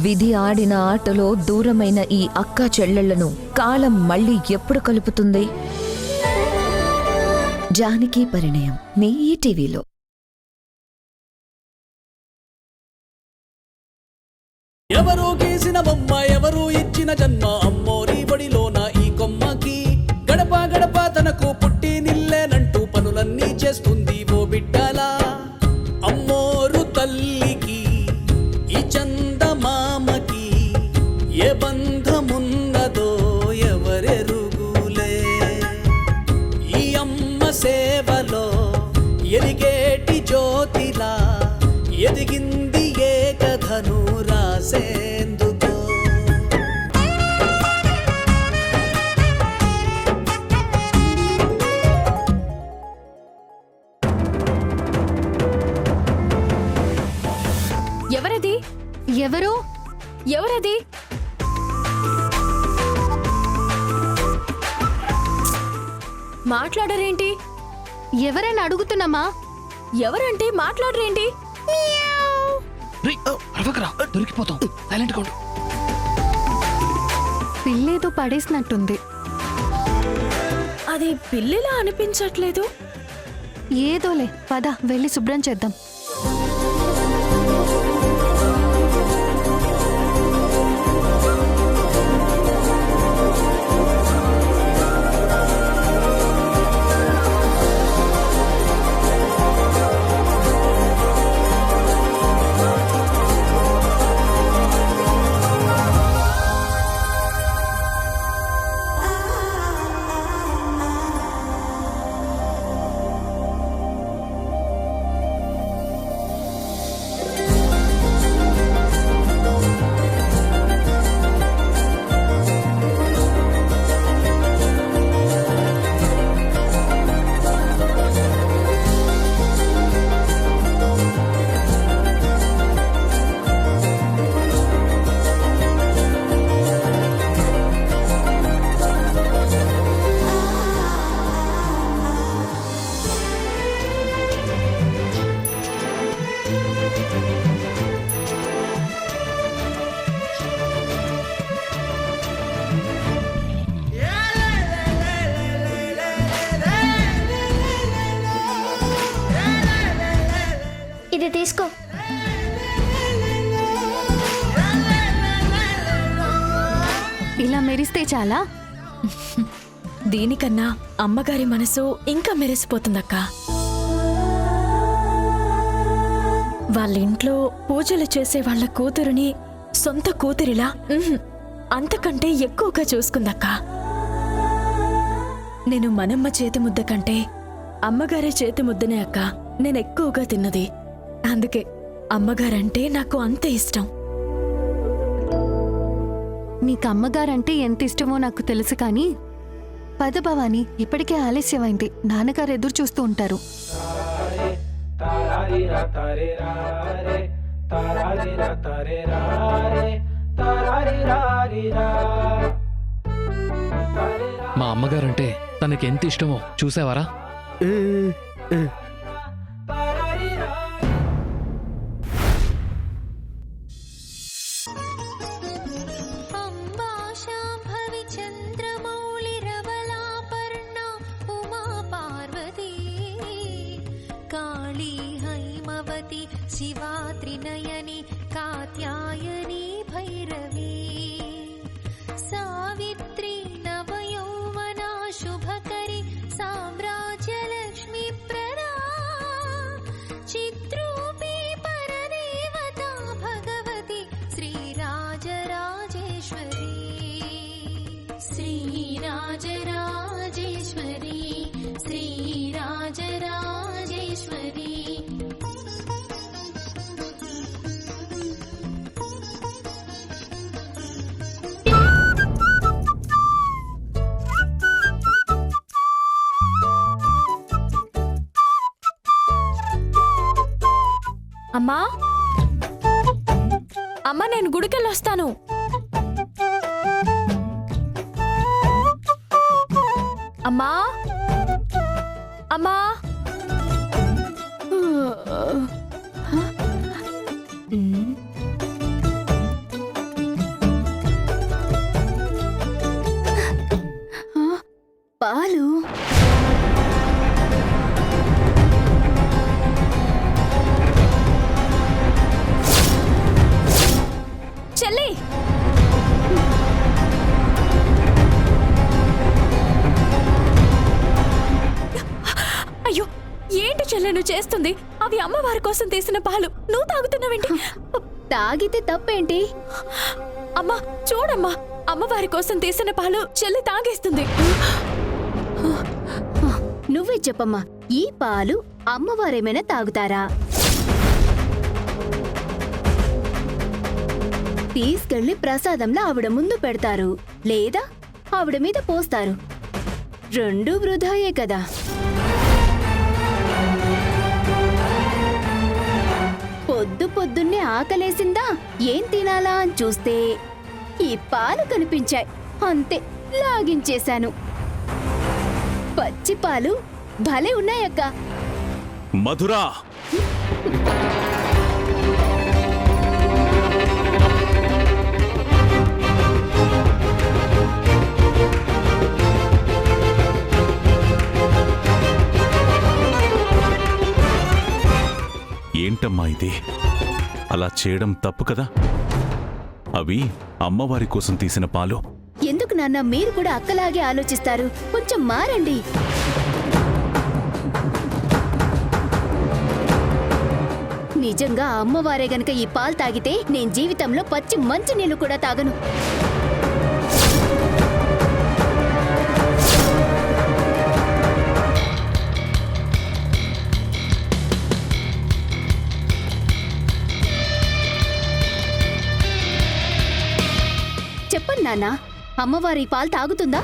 విధి ఆడిన ఆటలో దూరమైన ఈ అక్కా చెల్లెళ్లను కాలం మళ్ళీ ఎప్పుడు కలుపుతుంది? జానకి పరిణయం మీ ఈటీవీలో. ఎవరో గీసిన బొమ్మ, ఎవరో ఇచ్చిన జన్మ, అమ్మోరి బడిలోన ఈ కొమ్మకి. గడప గడప తనకు పుట్టి నిల్లేనంటూ పనులన్నీ చేస్తుంది ఓ బిడ్డలా. అమ్మోరు తల్లికి ఈ చందమామకి ఏ బంధమున్నదో ఎవరెరుగులే. ఈ అమ్మ సేవలో ఎరిగేటి జ్యోతిలా ఎదిగింది ఏ కథను రాసేందుకో. ఎవరది? ఎవరది? మాట్లాడరేంటి? ఎవరని అడుగుతున్నామా? ఎవరంటే మాట్లాడరేంటి? దొరికిపోతాం, సైలెంట్గా ఉండు. పిల్లేదో పడేసినట్టుంది. అది పిల్లిలా అనిపించట్లేదు. ఏదోలే, పద వెళ్ళి శుభ్రం చేద్దాం. ఇది తీసుకో. ఇలా మెరిస్తే చాలా? దీనికన్నా అమ్మగారి మనసు ఇంకా మెరిసిపోతుందక్క. వాళ్ళింట్లో పూజలు చేసే వాళ్ళ కూతురుని సొంత కూతురిలా అంతకంటే ఎక్కువగా చూసుకుందక్క. నేను మనమ్మ చేతి ముద్ద కంటే అమ్మగారి చేతి ముద్దనే అక్క నేను ఎక్కువగా తిన్నది. అందుకే అమ్మగారంటే నాకు అంత ఇష్టం. నీకు అమ్మగారంటే ఎంత ఇష్టమో నాకు తెలుసు కానీ పద భవాని, ఇప్పటికే ఆలస్యమైంది. నాన్నగారు ఎదురు చూస్తూ ఉంటారు. మా అమ్మగారంటే తనకి ఎంత ఇష్టమో చూసావారా? शिवा त्रिनयनी कात्यायनी भैरवी सावित्री नवयौवना शुभकरी साम्राज्यलक्ष्मी प्रदा चित्रूपी परदेवता भगवती श्रीराजराजेश्वरी श्रीराजराजेश्वरी श्रीराजराजेश्वरी అమ్మా అమ్మా, నేను గుడికెళ్ళొస్తాను. అమ్మా అమ్మా పాలు చెల్లి, అయ్యో ఏంటి చెల్లె నువ్వు చేస్తుంది? అవి అమ్మవారి కోసం తీసిన పాలు నువ్వు తాగుతున్నావేంటి? తాగితే తప్పేంటి? అమ్మా చూడమ్మా, అమ్మవారి కోసం తీసిన పాలు చెల్లి తాగేస్తుంది. నువ్వే చెప్పమ్మా, ఈ పాలు అమ్మవారేమైనా తాగుతారా? తీసుకెళ్లి ప్రసాదంలో ఆవిడ ముందు పెడతారు, లేదా ఆవిడ మీద పోస్తారు. రెండూ వృధాయే కదా. పొద్దున్నే ఆకలేసిందా, ఏం తినాలా అని చూస్తే ఈ పాలు కనిపించాయి. అంతే, లాగించేశాను. పచ్చి పాలు భలే ఉన్నాయక్క. మధురా, ఏంటమ్మా ఇది? అలా చేయడం తప్పు కదా. అవి అమ్మవారి కోసం తీసిన పాలు. ఎందుకు నాన్న మీరు కూడా అక్కలాగే ఆలోచిస్తారు? కొంచెం మారండి. నిజంగా ఆ అమ్మవారే గనక ఈ పాలు తాగితే నేను జీవితంలో పచ్చి మంచి నీళ్లు కూడా తాగను. చెప్పండి నాన్న, అమ్మవారి పాలు తాగుతుందా?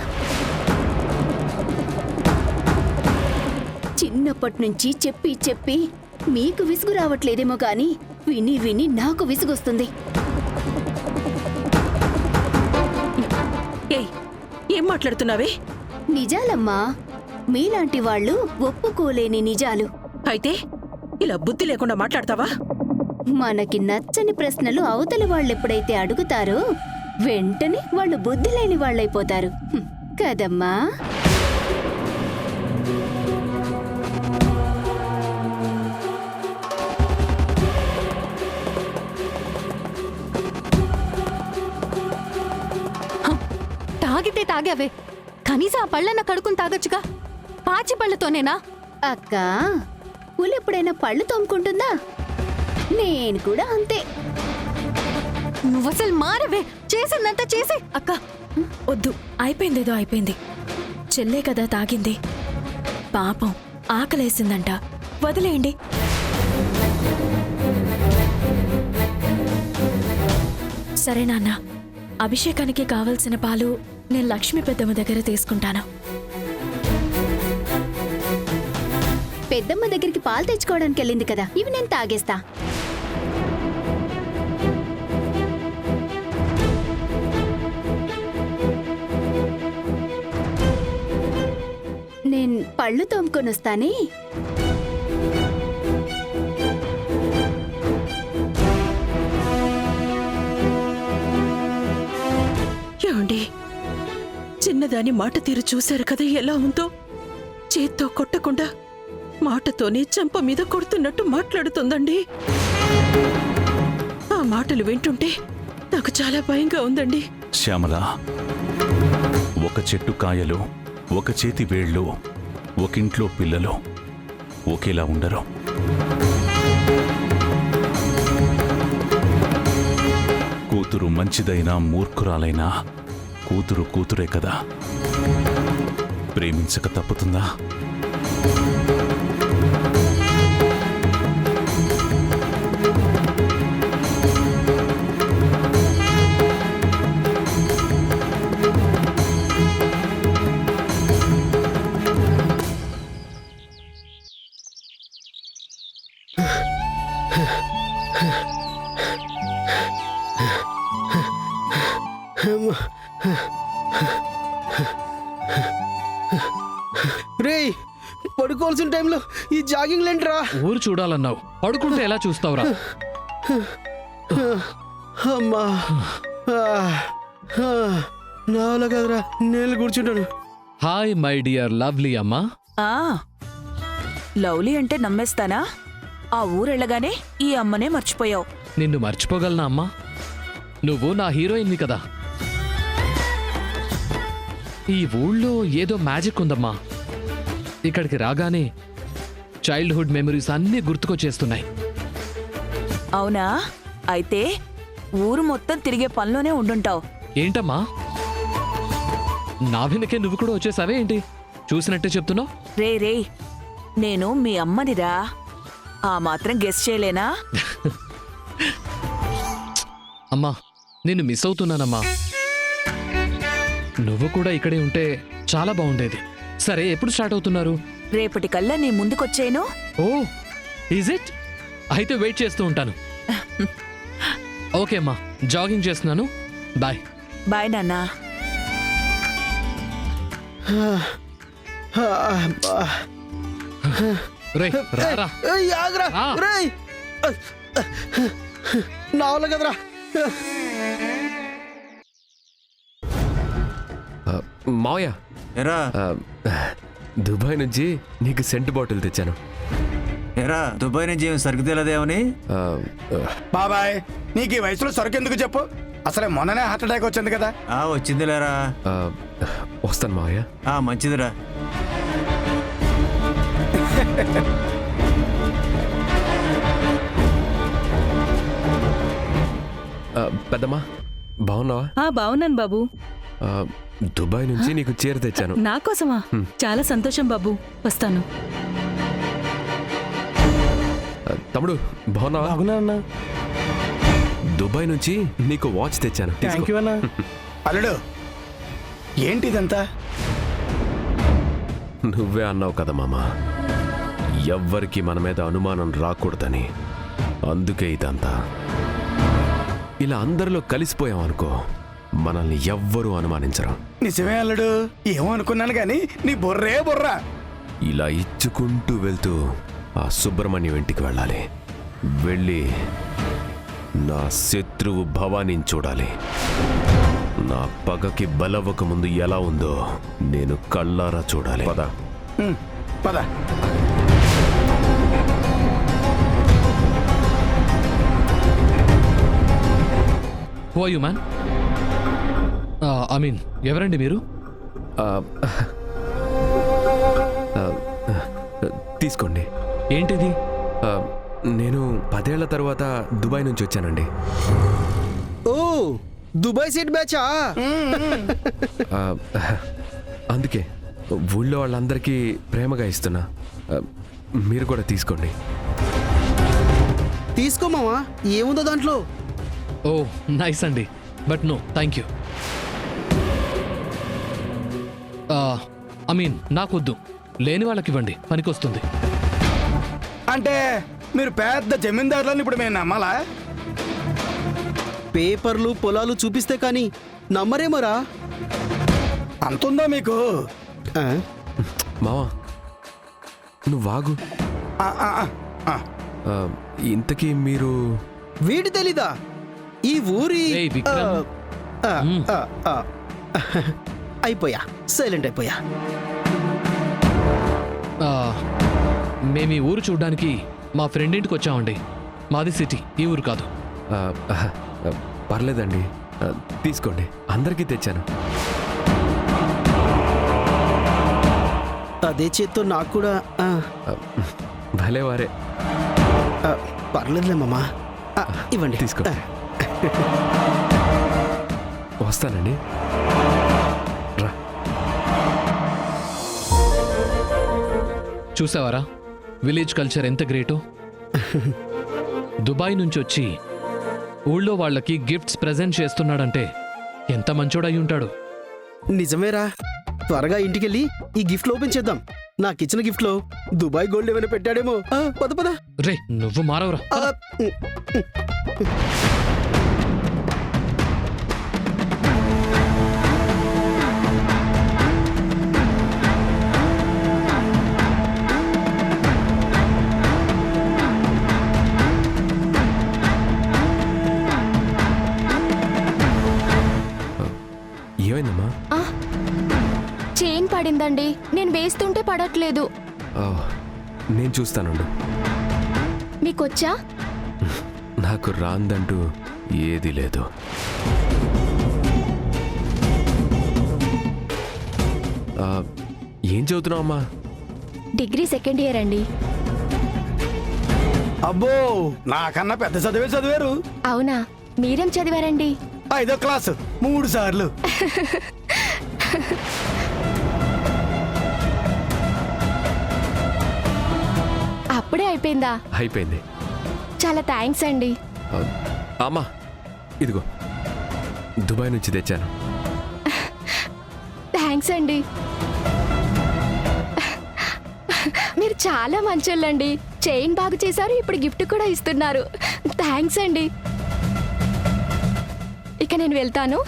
చిన్నప్పటి నుంచి చెప్పి చెప్పి మీకు విసుగు రావట్లేదేమో గాని విని విని నాకు విసుగొస్తుంది. ఏం మాట్లాడుతున్నావే? నిజాలమ్మా, మీలాంటి వాళ్ళు ఒప్పుకోలేని నిజాలు. అయితే ఇలా బుద్ధి లేకుండా మాట్లాడతావా? మనకి నచ్చని ప్రశ్నలు అవతలి వాళ్ళెప్పుడైతే అడుగుతారో వెంటనే వాళ్ళు బుద్ధి లేని వాళ్ళైపోతారు కదమ్మా. తాగితే తాగావే, కనీసం ఆ పళ్ళన్న కడుకుని తాగొచ్చుగా. పాచి పళ్ళతోనేనా? అక్క, పులెప్పుడైనా పళ్ళు తోముకుంటుందా? నేను కూడా అంతే. నువ్వసలు మారవే, చేసిందంతా చేసి. అక్క వద్దు, అయిపోయిందేదో అయిపోయింది. చెల్లే కదా తాగింది, పాపం ఆకలేసిందంట, వదిలేయండి. సరే నాన్న, అభిషేకానికి కావలసిన పాలు నేను లక్ష్మీ పెద్దమ్మ దగ్గర తీసుకుంటాను. పెద్దమ్మ దగ్గరికి పాలు తెచ్చుకోవడానికి వెళ్ళింది కదా, ఇవి నేను తాగేస్తా. నేను పళ్ళు తోముకొని వస్తానే. ఏమండి, చిన్నదాని మాట తీరు చూశారు కదా ఎలా ఉందో? చేత్తో కొట్టకుండా మాటతోనే చెంప మీద కొడుతున్నట్టు మాట్లాడుతుందండి. ఆ మాటలు వింటుంటే నాకు చాలా భయంగా ఉందండి. శ్యామల, ఒక చెట్టు కాయలు, ఒక చేతి వేళ్ళు, ఒకింట్లో పిల్లలు ఒకేలా ఉండరు. కూతురు మంచిదైనా మూర్ఖురాలైనా కూతురు కూతురే కదా. ప్రేమించక తప్పుతుందా? రేయ్, పడుకోవాల్సిన టైంలో ఈ జాగింగ్ లేంట్రా. ఊరు చూడాలన్నావు, పడుకుంటే ఎలా చూస్తావురా? అమ్మా, నాలో కదరా, నేను కూర్చుంటాను. హాయ్ మై డియర్ లవ్లీ అమ్మా. ఆ లవ్లీ అంటే నమ్మేస్తానా? ఆ ఊరెళ్ళగానే ఈ అమ్మనే మర్చిపోయావు. నిన్ను మర్చిపోగలనా అమ్మా? నువ్వు నా హీరోయిన్వి కదా. ఈ ఊళ్ళో ఏదో మ్యాజిక్ ఉందమ్మా. ఇక్కడికి రాగానే చైల్డ్హుడ్ మెమరీస్ అన్నీ గుర్తుకొచ్చేస్తున్నాయి. అవునా? అయితే ఊరు మొత్తం తిరిగే పనిలోనే ఉండుంటావు. ఏంటమ్మా, నా వెనకే నువ్వు కూడా వచ్చేసావే ఏంటి? చూసినట్టే చెప్తున్నావు. రే నేను మీ అమ్మనిరా. ఆ మాత్రం గెస్ చేయలేనా? అమ్మా, నిన్ను మిస్ అవుతున్నానమ్మా. నువ్వు కూడా ఇక్కడే ఉంటే చాలా బాగుండేది. సరే, ఎప్పుడు స్టార్ట్ అవుతున్నారు? రేపటికల్లా నీ ముందుకొచ్చేను. ఓ, ఈజ్ ఇట్? అయితే వెయిట్ చేస్తూ ఉంటాను. ఓకే అమ్మా, జాగింగ్ చేస్తున్నాను. బాయ్. బాయ్ నాన్నా. రే రారా. ఏయ్, ఆగ్రా. ఆ. రేయ్. నా వల్ల కదరా. మావయ్య, ఎరా దుబాయ్ నుంచి నీకు సెంట్ బాటిల్ తెచ్చాను. ఎరా దుబాయ్ నుంచి ఏమి సరుకు తెలియదేమని? బాబాయ్, నీకు ఈ వయసులో సరుకు ఎందుకు చెప్పు? అసలే మొన్ననే హార్ట్ అటాక్ వచ్చింది కదా. వచ్చింది లేరా. వస్తాను మావయ్య. మంచిదిరా. పెద్దమ్మా, బాగున్నావా? బావున్నాను బాబు. దుబాయ్ నుంచి నీకు చీర తెచ్చాను. నా కోసమా? చాలా సంతోషం బాబు. వస్తాను. తమ్ముడు, బాగున్నావా? అవునా అన్న? దుబాయ్ నుంచి నీకు వాచ్ తెచ్చాను. థ్యాంక్ యూ అన్న. అల్లుడు, ఏంటి ఇదంతా? నువ్వే అన్నావు కదా మామ, ఎవ్వరికి మన మీద అనుమానం రాకూడదని. అందుకే ఇదంతా. ఇలా అందరిలో కలిసిపోయాం అనుకో, మనల్ని ఎవ్వరూ అనుమానించరు. నిజమే అల్లుడు, ఏమో అనుకున్నాను గాని నీ బుర్రే బుర్ర. ఇలా ఇచ్చుకుంటూ వెళ్తూ ఆ సుబ్రహ్మణ్యం ఇంటికి వెళ్ళాలి. వెళ్ళి నా శత్రువు భవానీని చూడాలి. నా పగకి బలవ్వక ముందు ఎలా ఉందో నేను కళ్ళారా చూడాలి. పద పద. Who are you man? I mean, ఎవరండి మీరు? తీసుకోండి. ఏంటిది? నేను 10 ఏళ్ల తర్వాత దుబాయ్ నుంచి వచ్చానండి. ఓ, దుబాయ్ సెట్ బ్యాచా? అందుకే ఊళ్ళో వాళ్ళందరికీ ప్రేమగా ఇస్తున్నా. మీరు కూడా తీసుకోండి. తీసుకోమావా, ఏముందో దాంట్లో? ఓ, నైస్ అండి, but no thank you. I mean, నాకొద్దు. లేని వాళ్ళకి ఇవ్వండి, పనికొస్తుంది. అంటే మీరు పెద్ద జమీందారులని ఇప్పుడు మేము నమ్మాలా? పేపర్లు పొలాలు చూపిస్తే కానీ నమ్మరేమోరా. అంతుందా మీకు? మావా, నువ్వు వాగు. ఇంతకీ మీరు? వీడి తెలీదా? ఈ ఊరి ఏయ్ విక్రమ్. అయిపోయా, సైలెంట్ అయిపోయా. మేము ఈ ఊరు చూడ్డానికి మా ఫ్రెండ్ ఇంటికి వచ్చామండి. మాది సిటీ, ఈ ఊరు కాదు. పర్లేదండి, తీసుకోండి. అందరికీ తెచ్చాను. అదే చేత్తో నాకు కూడా. భలే వారే. పర్లేదులే మామా, ఇవ్వండి. తీసుకో. వస్తానండి. రా. చూసావారా విలేజ్ కల్చర్ ఎంత గ్రేటో? దుబాయ్ నుంచి వచ్చి ఊళ్ళో వాళ్ళకి గిఫ్ట్స్ ప్రెజెంట్ చేస్తున్నాడంటే ఎంత మంచోడై ఉంటాడు. నిజమేరా. త్వరగా ఇంటికెళ్ళి ఈ గిఫ్ట్ ఓపెన్ చేద్దాం. నాకిచ్చిన గిఫ్ట్ లో దుబాయ్ గోల్డ్ ఏమైనా పెట్టాడేమో. పద పద. రే, నువ్వు మారవరా. చైన్ పడిందండి. నేను వేస్తుంటే పడట్లేదు. ఆ, నేను చూస్తానుండు. మీకొచ్చా? నాకు రాందంటూ ఏదీ లేదు. ఆ, ఏం చదువుతున్నావు అమ్మా? డిగ్రీ సెకండ్ ఇయర్ అండి. అబ్బో నాకన్నా పెద్ద చదివే చదివారు. అవునా? మీరేం చదివారండి? 5వ క్లాసు 3 సార్లు. అప్పుడే అయిపోయిందా? అయిపోయింది. చాలా థ్యాంక్స్ అండి. ఆ, అమ్మా ఇదిగో దుబాయ్ నుంచి తెచ్చాను. థ్యాంక్స్ అండి. మీరు చాలా మంచోళ్ళండి. చైన్ బాగు చేశారు, ఇప్పుడు గిఫ్ట్ కూడా ఇస్తున్నారు. థ్యాంక్స్ అండి. ఇక నేను వెళ్తాను.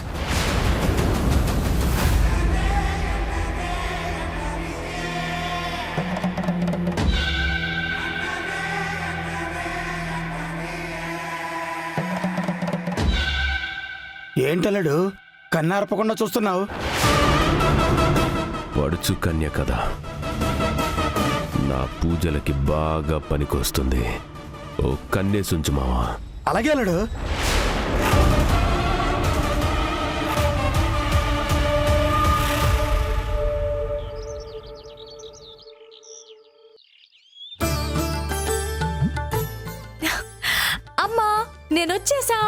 ఏంటలడు కన్నార్పకుండా చూస్తున్నావు? పడుచు కన్య కదా, నా పూజలకి బాగా పనికొస్తుంది. ఓ కన్నేసుంచు మావా. అలాగే అల్లుడు. అమ్మా, నేనొచ్చేసా.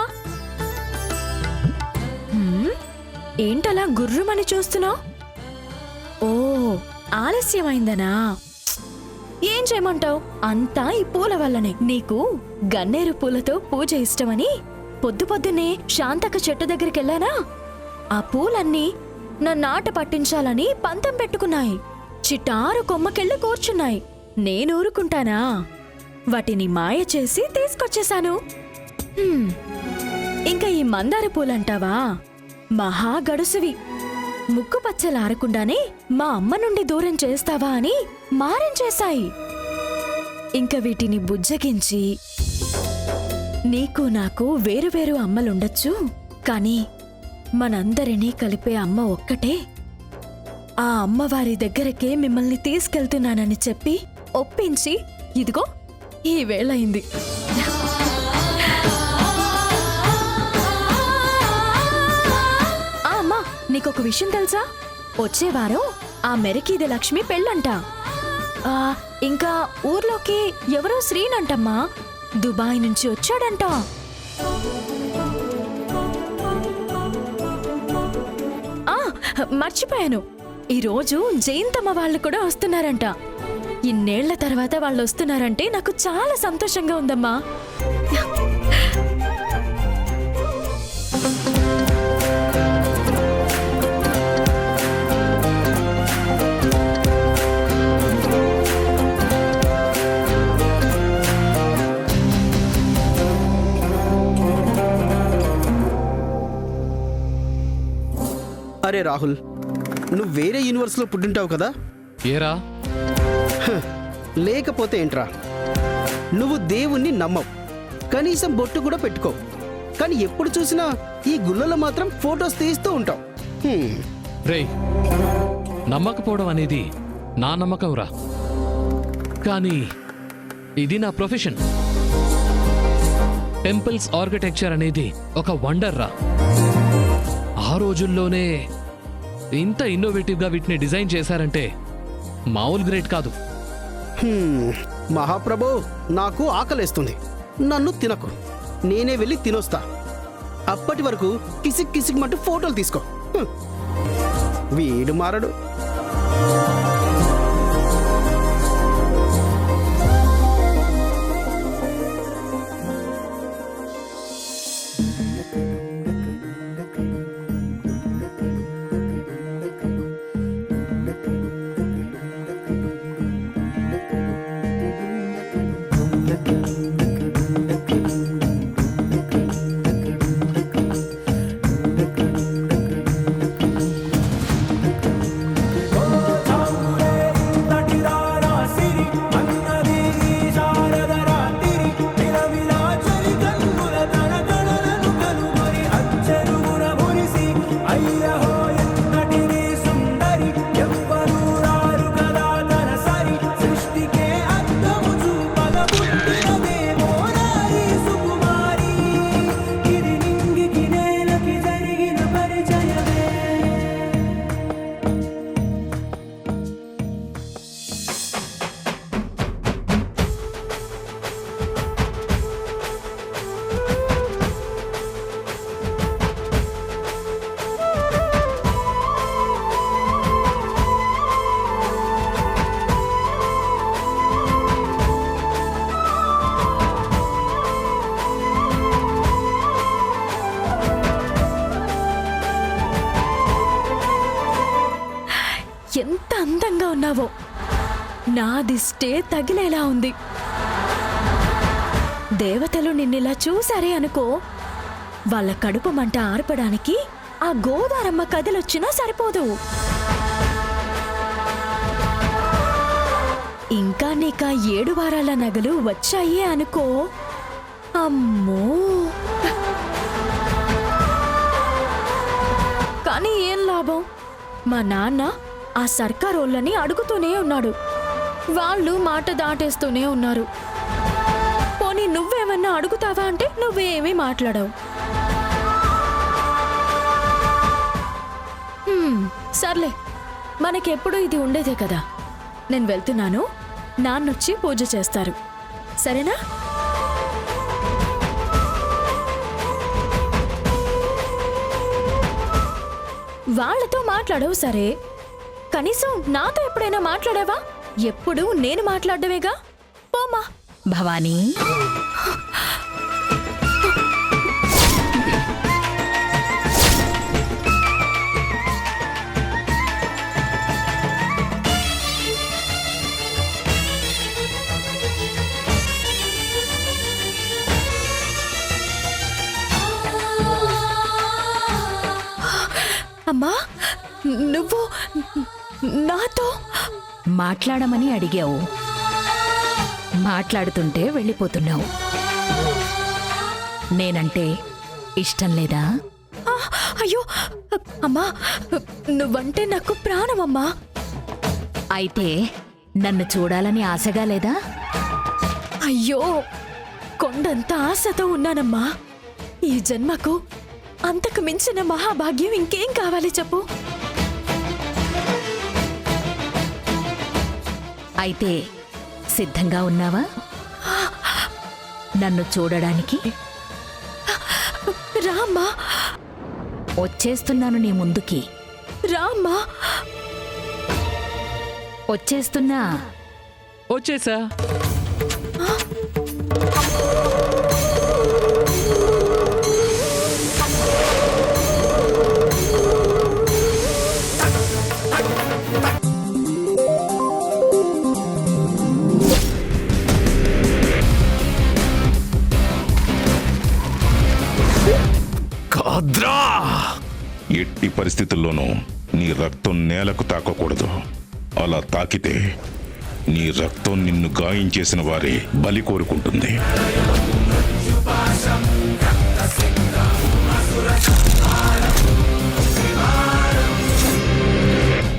ఏంటలా గుర్రుమని చూస్తున్నావు? ఓ, ఆలస్యమైందనా? ఏం చేయమంటావు? అంతా ఈ పూల వల్లనే. నీకు గన్నేరు పూలతో పూజ ఇష్టమని పొద్దున్నే శాంతక చెట్టు దగ్గరికెళ్ళానా? ఆ పూలన్నీ నన్నాట పట్టించాలని పంతం పెట్టుకున్నాయి. చిటారు కొమ్మకెళ్ళి కూర్చున్నాయి. నేనూరుకుంటానా? వాటిని మాయ చేసి తీసుకొచ్చేశాను. ఇంకా ఈ మందార పూలంటావా? మహా గడుసువి. ముక్కు పచ్చలారకుండానే మా అమ్మ నుండి దూరం చేస్తావా అని మారించేశాయి. ఇంక వీటిని బుజ్జగించి, నీకు నాకు వేరువేరు అమ్మలుండొచ్చు, కానీ మనందరినీ కలిపే అమ్మ ఒక్కటే. ఆ అమ్మవారి దగ్గరకే మిమ్మల్ని తీసుకెళ్తున్నానని చెప్పి ఒప్పించి ఇదిగో ఈ వేళయింది. నీకొక విషయం తెలుసా? వచ్చే వారం ఆ మెరకీది లక్ష్మి పెళ్ళంట. ఇంకా ఊర్లోకి ఎవరో శ్రీనంటమ్మా, దుబాయ్ నుంచి వచ్చాడంట. మర్చిపోయాను, ఈరోజు జయంతమ్మ వాళ్ళు కూడా వస్తున్నారంట. ఇన్నేళ్ల తర్వాత వాళ్ళు వస్తున్నారంటే నాకు చాలా సంతోషంగా ఉందమ్మా. అరే రాహుల్, నువ్వు వేరే యూనివర్స్లో పుట్టింటావు కదా? ఏరా? లేకపోతే ఏంట్రా, నువ్వు దేవుణ్ణి నమ్మవు, కనీసం బొట్టు కూడా పెట్టుకోవు, కానీ ఎప్పుడు చూసినా ఈ గుళ్ళలో మాత్రం ఫొటోస్ తీస్తూ ఉంటావు. రేయ్, నమ్మకపోవడం అనేది నా నమ్మకం రా, కానీ ఇది నా ప్రొఫెషన్. టెంపుల్స్ ఆర్కిటెక్చర్ అనేది ఒక వండర్ రా. ఆ రోజుల్లోనే ఇంత ఇన్నోవేటివ్గా వీటిని డిజైన్ చేశారంటే మామూలు గ్రేట్ కాదు. మహాప్రభు, నాకు ఆకలేస్తుంది, నన్ను తినకు, నేనే వెళ్ళి తినొస్తా. అప్పటి వరకు కిసిక్ కిసిక్ మంటూ ఫోటోలు తీసుకో. వీడు మారడు. ఉన్నావో నా దిష్టే తగిలేలా ఉంది. దేవతలు నిన్నిలా చూసారే అనుకో, వాళ్ళ కడుపు మంట ఆర్పడానికి ఆ గోదారమ్మ కథలొచ్చినా సరిపోదు. ఇంకా నీకా 7 వారాల నగలు వచ్చాయే అనుకో, అమ్మో. కానీ ఏం లాభం, మా నాన్న ఆ సర్కారోళ్ళని అడుగుతూనే ఉన్నాడు. వాళ్ళు మాట దాటేస్తూనే ఉన్నారు. పోనీ నువ్వేమన్నా అడుగుతావా అంటే నువ్వేమీ మాట్లాడవు. సర్లే, మనకెప్పుడు ఇది ఉండేదే కదా. నేను వెళ్తున్నాను, నాన్నొచ్చి పూజ చేస్తారు, సరేనా? వాళ్ళతో మాట్లాడవు సరే, కనీసం నాతో ఎప్పుడైనా మాట్లాడావా? ఎప్పుడు నేను మాట్లాడవేగా. పోమా. భవానీ, అమ్మా, నువ్వు నాతో మాట్లాడమని అడిగావు, మాట్లాడుతుంటే వెళ్ళిపోతున్నావు. నేనంటే ఇష్టం లేదా? అయ్యో అమ్మా, నువ్వంటే నాకు ప్రాణమమ్మా. అయితే నన్ను చూడాలని ఆశగా లేదా? అయ్యో, కొండంత ఆశతో ఉన్నానమ్మా. ఈ జన్మకు అంతకు మించిన మహాభాగ్యం ఇంకేం కావాలి చెప్పు. అయితే సిద్ధంగా ఉన్నావా నన్ను చూడడానికి? రామ్మా. వచ్చేస్తున్నాను నీ ముందుకి. రామ్మా. వచ్చేస్తున్నా. వచ్చేసా. ఎట్టి పరిస్థితుల్లోనూ నీ రక్తం నేలకు తాకకూడదు. అలా తాకితే నీ రక్తం నిన్ను గాయం చేసిన వారే బలి కోరుకుంటుంది.